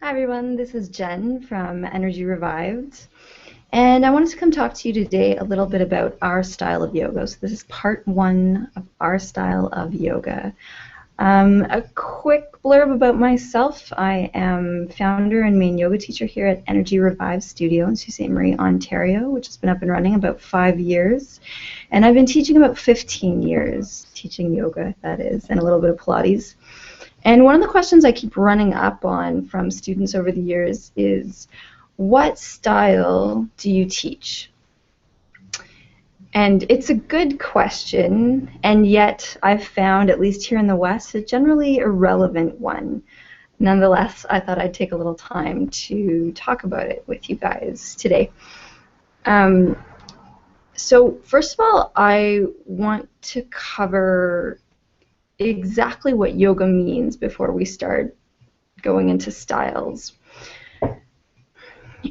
Hi everyone, this is Jen from Energy Revived, and I wanted to come talk to you today a little bit about our style of yoga. So this is part one of our style of yoga. A quick blurb about myself. I am founder and main yoga teacher here at Energy Revive Studio in Sault Ste. Marie, Ontario, which has been up and running about 5 years. And I've been teaching about 15 years, teaching yoga, that is, and a little bit of Pilates. And one of the questions I keep running up on from students over the years is, what style do you teach? And it's a good question, and yet I've found, at least here in the West, a generally irrelevant one. Nonetheless, I thought I'd take a little time to talk about it with you guys today. Um, so first of all, I want to cover exactly what yoga means before we start going into styles.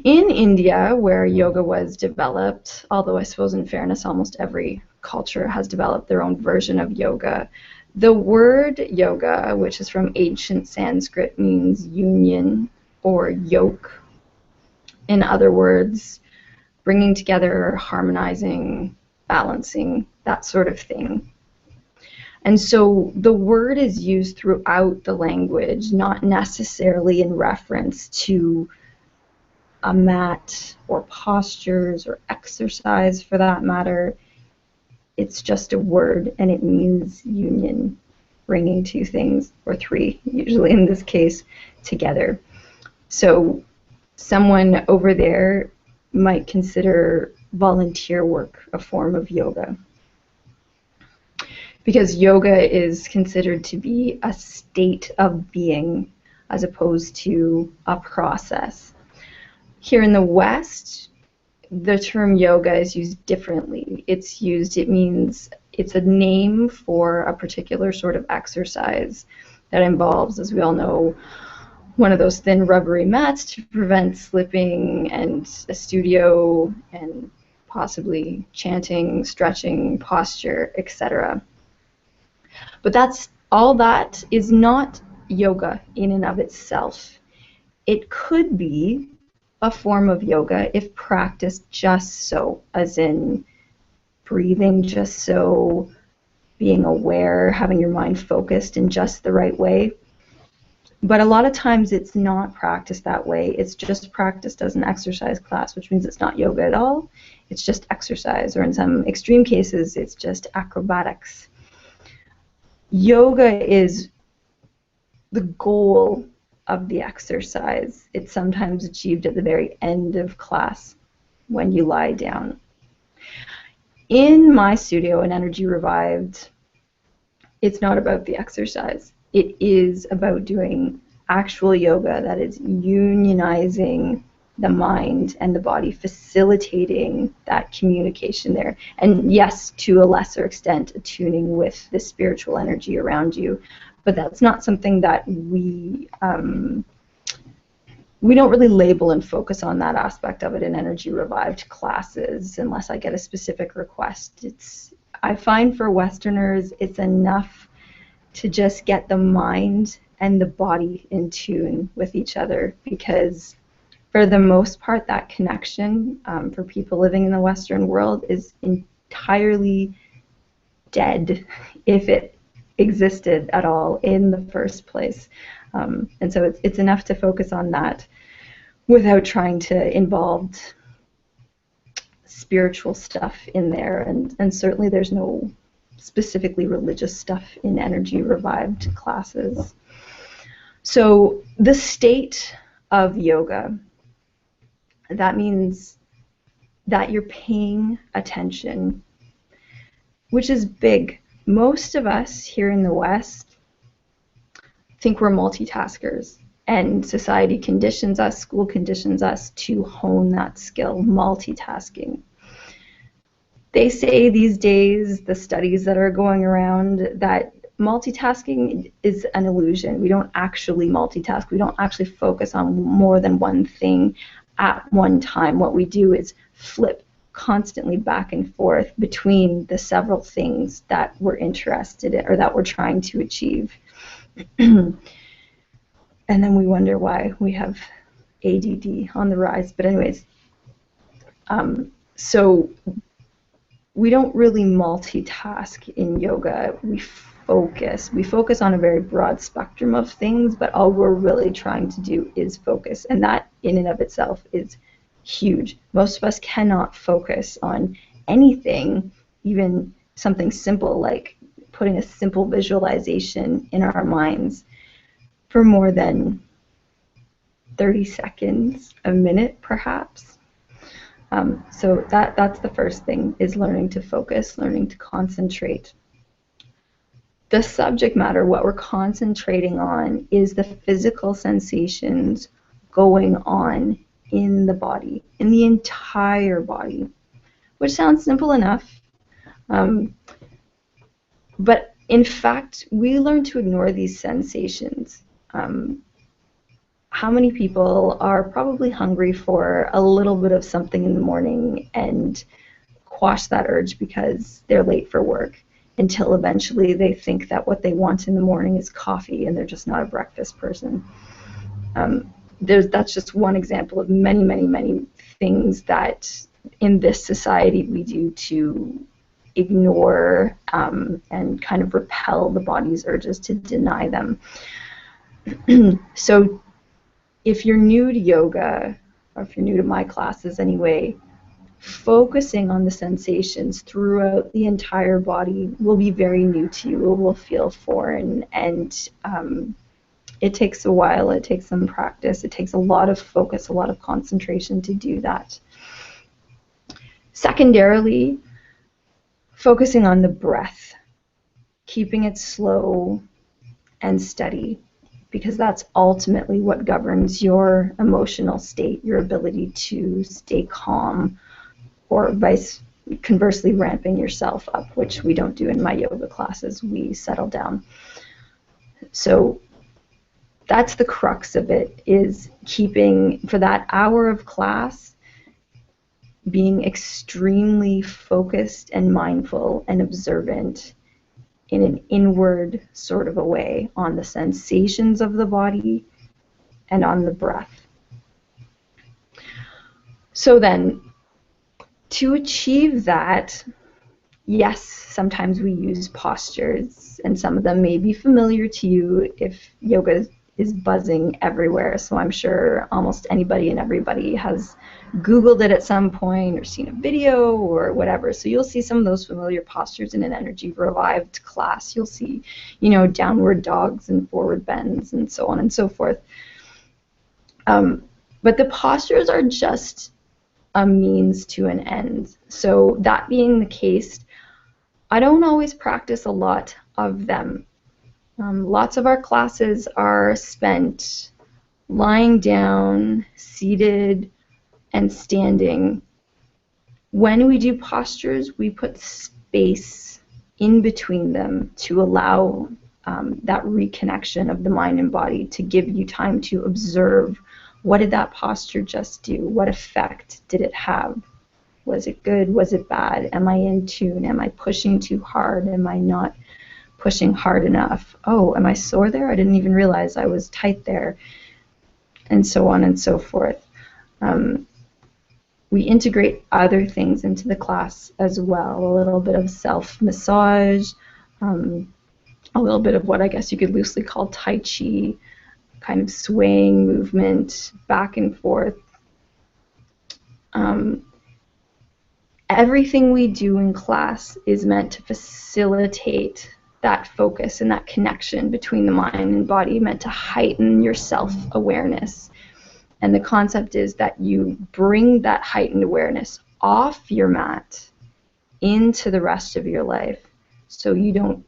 In India, where yoga was developed, although I suppose in fairness almost every culture has developed their own version of yoga, the word yoga, which is from ancient Sanskrit, means union or yoke. In other words, bringing together, harmonizing, balancing, that sort of thing. And so the word is used throughout the language, not necessarily in reference to a mat or postures or exercise for that matter. It's just a word, and it means union, bringing two things, or three, usually in this case, together. So someone over there might consider volunteer work a form of yoga, because yoga is considered to be a state of being as opposed to a process. Here in the West, the term yoga is used differently. It means it's a name for a particular sort of exercise that involves, as we all know, one of those thin rubbery mats to prevent slipping, and a studio, and possibly chanting, stretching, posture, etc. But that is not yoga in and of itself. It could be a form of yoga if practiced just so, as in breathing just so, being aware, having your mind focused in just the right way. But a lot of times it's not practiced that way. It's just practiced as an exercise class, which means it's not yoga at all. It's just exercise, or in some extreme cases, it's just acrobatics. Yoga is the goal of the exercise. It's sometimes achieved at the very end of class when you lie down. In my studio in Energy Revived, it's not about the exercise. It is about doing actual yoga that is unionizing the mind and the body, facilitating that communication there. And yes, to a lesser extent, attuning with the spiritual energy around you. But that's not something that we don't really label and focus on that aspect of it in Energy Revived classes unless I get a specific request. I find for Westerners, it's enough to just get the mind and the body in tune with each other, because for the most part, that connection for people living in the Western world is entirely dead, if it existed at all in the first place. And so it's enough to focus on that without trying to involve spiritual stuff in there. And certainly there's no specifically religious stuff in Energy Revived classes. So the state of yoga, that means that you're paying attention, which is big. Most of us here in the West think we're multitaskers, and society conditions us, school conditions us to hone that skill, multitasking. They say these days, the studies that are going around, that multitasking is an illusion. We don't actually multitask. We don't actually focus on more than one thing at one time. What we do is flip constantly back and forth between the several things that we're interested in or that we're trying to achieve. And then we wonder why we have ADD on the rise. But anyways, so we don't really multitask in yoga. We focus. We focus on a very broad spectrum of things, but all we're really trying to do is focus. And that in and of itself is huge. Most of us cannot focus on anything, even something simple like putting a simple visualization in our minds for more than 30 seconds, a minute perhaps. So that's the first thing, is learning to focus, learning to concentrate. The subject matter, what we're concentrating on, is the physical sensations going on in the body, in the entire body, which sounds simple enough. But in fact, we learn to ignore these sensations. How many people are probably hungry for a little bit of something in the morning and quash that urge because they're late for work, until eventually they think that what they want in the morning is coffee and they're just not a breakfast person? That's just one example of many, many, many things that in this society we do to ignore and kind of repel the body's urges, to deny them. So if you're new to yoga, or if you're new to my classes anyway, focusing on the sensations throughout the entire body will be very new to you. It will feel foreign, and it takes a while. It takes some practice. It takes a lot of focus, a lot of concentration to do that. Secondarily, focusing on the breath, keeping it slow and steady, because that's ultimately what governs your emotional state, your ability to stay calm, or conversely ramping yourself up, which we don't do in my yoga classes. We settle down. So that's the crux of it, is keeping, for that hour of class, being extremely focused and mindful and observant in an inward sort of a way on the sensations of the body and on the breath. So then, to achieve that, yes, sometimes we use postures, and some of them may be familiar to you if yoga is buzzing everywhere. So I'm sure almost anybody and everybody has Googled it at some point or seen a video or whatever. So you'll see some of those familiar postures in an energy revived class. You'll see, downward dogs and forward bends and so on and so forth. But the postures are just a means to an end. So that being the case, I don't always practice a lot of them. Lots of our classes are spent lying down, seated, and standing. When we do postures, we put space in between them to allow that reconnection of the mind and body, to give you time to observe, what did that posture just do? What effect did it have? Was it good? Was it bad? Am I in tune? Am I pushing too hard? Am I not pushing hard enough? Oh, am I sore there? I didn't even realize I was tight there. And so on and so forth. We integrate other things into the class as well. A little bit of self-massage, a little bit of what I guess you could loosely call Tai Chi, kind of swaying movement back and forth. Everything we do in class is meant to facilitate that focus and that connection between the mind and body, meant to heighten your self-awareness. And the concept is that you bring that heightened awareness off your mat into the rest of your life, so you don't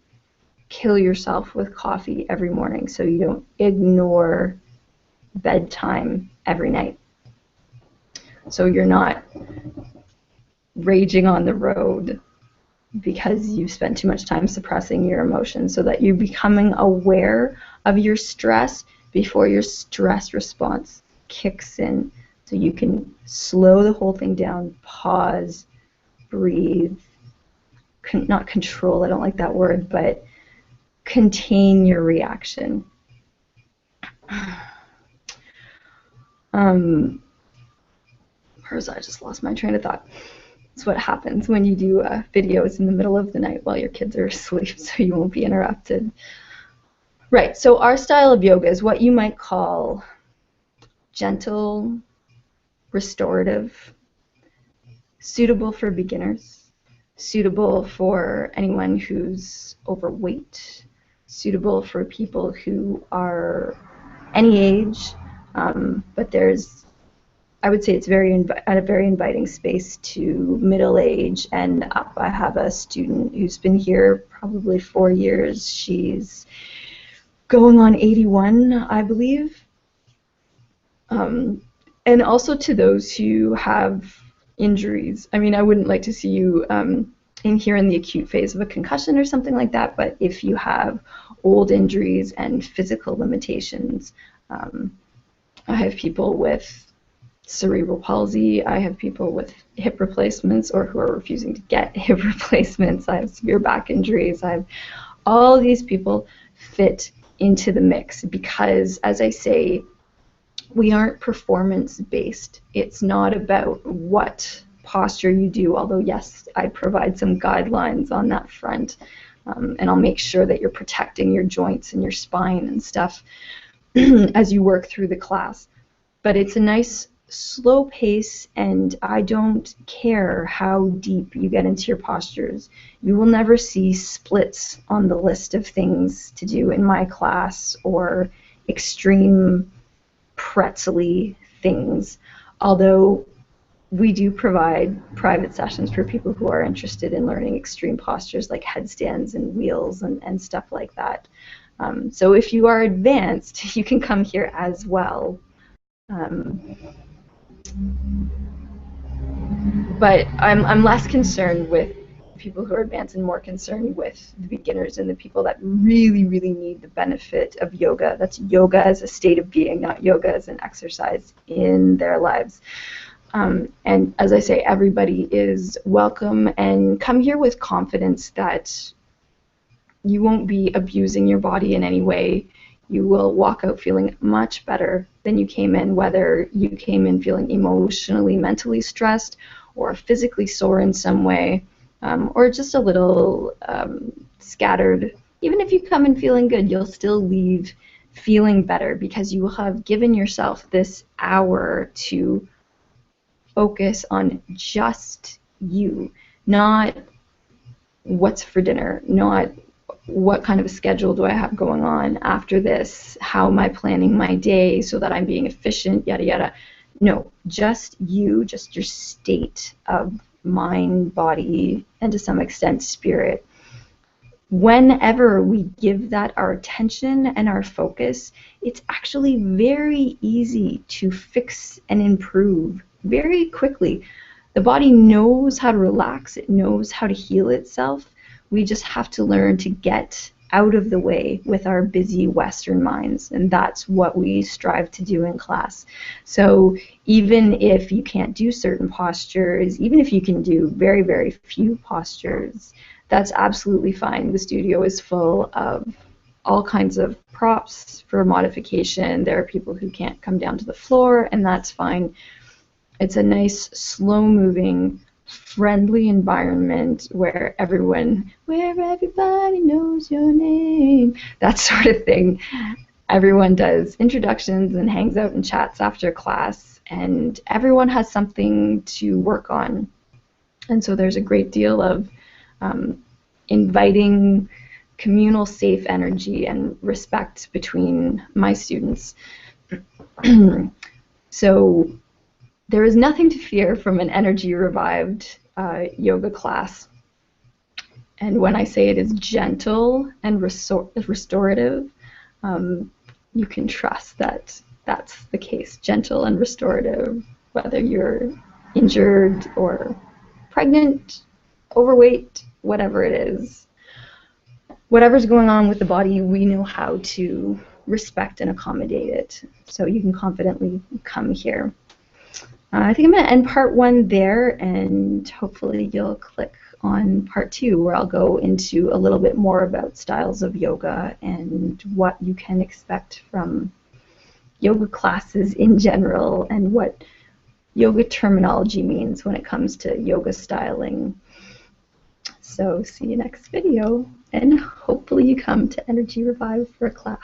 kill yourself with coffee every morning, so you don't ignore bedtime every night, so you're not raging on the road because you spent too much time suppressing your emotions, so that you're becoming aware of your stress before your stress response kicks in, so you can slow the whole thing down, pause, breathe, not control, I don't like that word, but contain your reaction. I just lost my train of thought. It's what happens when you do videos in the middle of the night while your kids are asleep, so you won't be interrupted. Right, so our style of yoga is what you might call gentle, restorative, suitable for beginners, suitable for anyone who's overweight, suitable for people who are any age, but I would say it's at a very inviting space to middle age and up. I have a student who's been here probably 4 years. She's going on 81, I believe. And also to those who have injuries. I mean, I wouldn't like to see you in here in the acute phase of a concussion or something like that, but if you have old injuries and physical limitations, I have people with cerebral palsy, I have people with hip replacements or who are refusing to get hip replacements, I have severe back injuries, I have all these people fit into the mix because, as I say, we aren't performance-based. It's not about what posture you do, although yes, I provide some guidelines on that front, and I'll make sure that you're protecting your joints and your spine and stuff as you work through the class. But it's a nice slow pace, and I don't care how deep you get into your postures. You will never see splits on the list of things to do in my class or extreme pretzel-y things, although we do provide private sessions for people who are interested in learning extreme postures like headstands and wheels and stuff like that. So if you are advanced, you can come here as well. But I'm less concerned with people who are advanced and more concerned with the beginners and the people that really, really need the benefit of yoga. That's yoga as a state of being, not yoga as an exercise in their lives. And as I say, everybody is welcome, and come here with confidence that you won't be abusing your body in any way. You will walk out feeling much better than you came in, whether you came in feeling emotionally, mentally stressed, or physically sore in some way, or just a little scattered. Even if you come in feeling good, you'll still leave feeling better because you will have given yourself this hour to focus on just you, not what's for dinner, not what kind of a schedule do I have going on after this, how am I planning my day so that I'm being efficient, yada yada. No, just you, just your state of mind, body, and to some extent spirit. Whenever we give that our attention and our focus, it's actually very easy to fix and improve very quickly. The body knows how to relax, it knows how to heal itself. We just have to learn to get out of the way with our busy Western minds, and that's what we strive to do in class. So even if you can't do certain postures, even if you can do very, very few postures, that's absolutely fine. The studio is full of all kinds of props for modification. There are people who can't come down to the floor, and that's fine. It's a nice, slow-moving, friendly environment where everybody knows your name, that sort of thing. Everyone does introductions and hangs out and chats after class, and everyone has something to work on. And so there's a great deal of inviting communal safe energy and respect between my students. So there is nothing to fear from an energy revived yoga class. And when I say it is gentle and restorative, you can trust that that's the case. Gentle and restorative, whether you're injured or pregnant, overweight, whatever it is. Whatever's going on with the body, we know how to respect and accommodate it. So you can confidently come here. I think I'm going to end part 1 there, and hopefully you'll click on part 2, where I'll go into a little bit more about styles of yoga and what you can expect from yoga classes in general and what yoga terminology means when it comes to yoga styling. So see you next video, and hopefully you come to Energy Revive for a class.